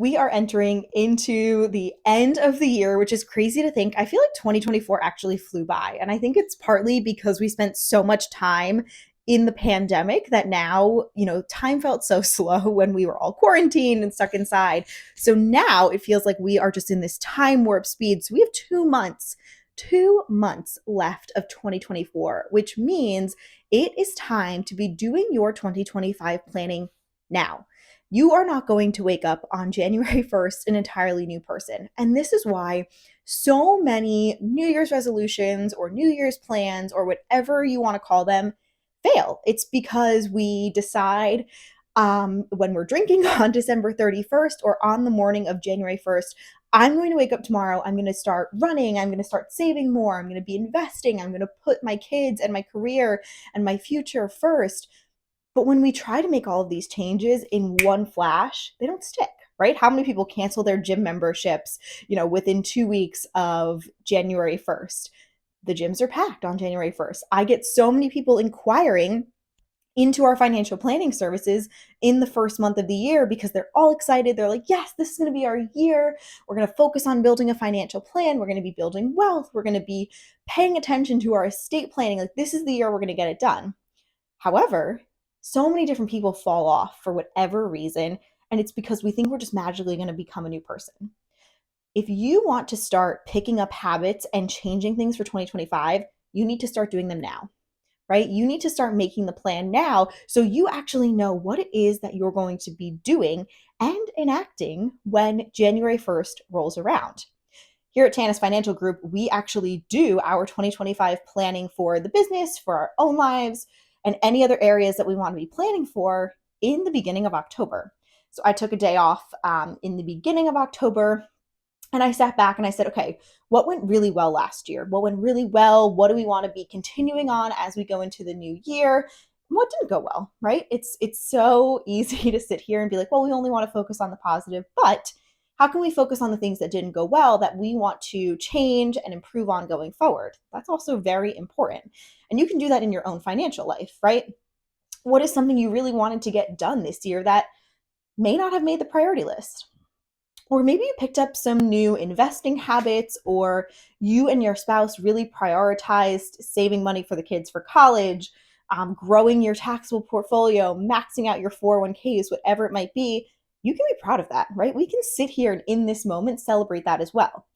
We are entering into the end of the year, which is crazy to think. I feel like 2024 actually flew by. And I think it's partly because we spent so much time in the pandemic that now, time felt so slow when we were all quarantined and stuck inside. So now it feels like we are just in this time warp speed. So we have 2 months. 2 months left of 2024, which means it is time to be doing your 2025 planning now. You are not going to wake up on January 1st an entirely new person. And this is why so many New Year's resolutions or New Year's plans or whatever you want to call them fail. It's because we decide when we're drinking on December 31st or on the morning of January 1st, I'm going to wake up tomorrow. I'm going to start running. I'm going to start saving more. I'm going to be investing. I'm going to put my kids and my career and my future first. But when we try to make all of these changes in one flash, they don't stick, right? How many people cancel their gym memberships, within 2 weeks of January 1st? The gyms are packed on January 1st. I get so many people inquiring into our financial planning services in the first month of the year because they're all excited. They're like, yes, this is going to be our year. We're going to focus on building a financial plan. We're going to be building wealth. We're going to be paying attention to our estate planning. Like, this is the year we're going to get it done. However, so many different people fall off for whatever reason, and it's because we think we're just magically going to become a new person. If you want to start picking up habits and changing things for 2025, you need to start doing them now, right? You need to start making the plan now so you actually know what it is that you're going to be doing and enacting when January 1st rolls around. Here at Tanis Financial Group, we actually do our 2025 planning for the business, for our own lives, and any other areas that we want to be planning for in the beginning of October. So I took a day off in the beginning of October, and I sat back and I said, okay, what went really well last year? What went really well? What do we want to be continuing on as we go into the new year? What didn't go well, right? It's so easy to sit here and be like, well, we only want to focus on the positive, but how can we focus on the things that didn't go well that we want to change and improve on going forward? That's also very important. And you can do that in your own financial life, right? What is something you really wanted to get done this year that may not have made the priority list? Or maybe you picked up some new investing habits, or you and your spouse really prioritized saving money for the kids for college, growing your taxable portfolio, maxing out your 401ks, whatever it might be. You can be proud of that, right? We can sit here and in this moment celebrate that as well.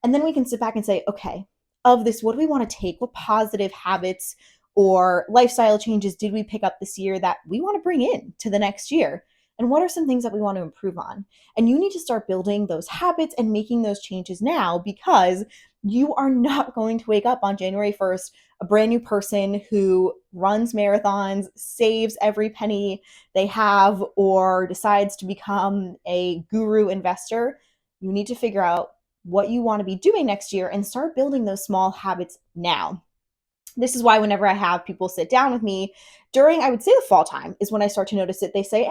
And then we can sit back and say, okay, of this, what do we want to take? What positive habits or lifestyle changes did we pick up this year that we want to bring in to the next year? And what are some things that we want to improve on? And you need to start building those habits and making those changes now, because you are not going to wake up on January 1st a brand new person who runs marathons, saves every penny they have, or decides to become a guru investor. You need to figure out what you want to be doing next year and start building those small habits now. This is why whenever I have people sit down with me during, I would say, the fall time is when I start to notice it. They say,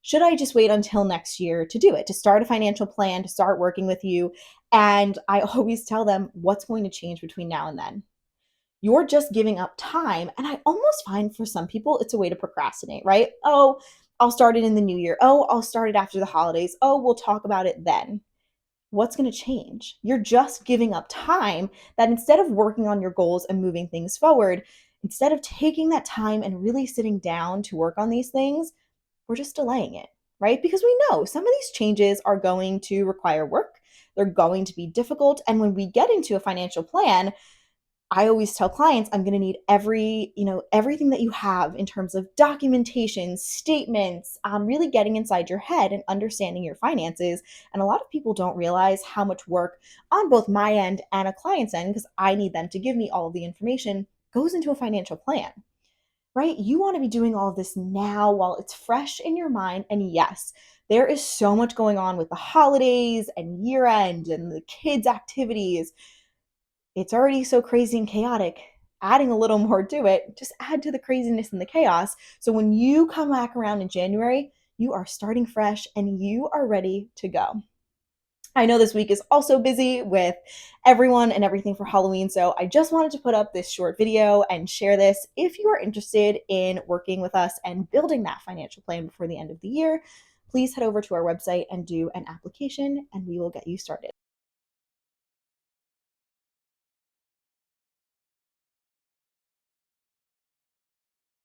should I just wait until next year to do it, to start a financial plan, to start working with you? And I always tell them what's going to change between now and then. You're just giving up time. And I almost find for some people, it's a way to procrastinate, right? Oh, I'll start it in the new year. Oh, I'll start it after the holidays. Oh, we'll talk about it then. What's going to change? You're just giving up time that instead of working on your goals and moving things forward, instead of taking that time and really sitting down to work on these things, we're just delaying it, right? Because we know some of these changes are going to require work. They're going to be difficult. And when we get into a financial plan, I always tell clients, I'm going to need everything that you have in terms of documentation, statements, really getting inside your head and understanding your finances. And a lot of people don't realize how much work on both my end and a client's end, because I need them to give me all of the information, goes into a financial plan, right? You want to be doing all of this now while it's fresh in your mind. And yes, there is so much going on with the holidays and year end and the kids' activities. It's already so crazy and chaotic. Adding a little more to it, just add to the craziness and the chaos. So when you come back around in January, you are starting fresh and you are ready to go. I know this week is also busy with everyone and everything for Halloween, so I just wanted to put up this short video and share this. If you are interested in working with us and building that financial plan before the end of the year, please head over to our website and do an application, and we will get you started.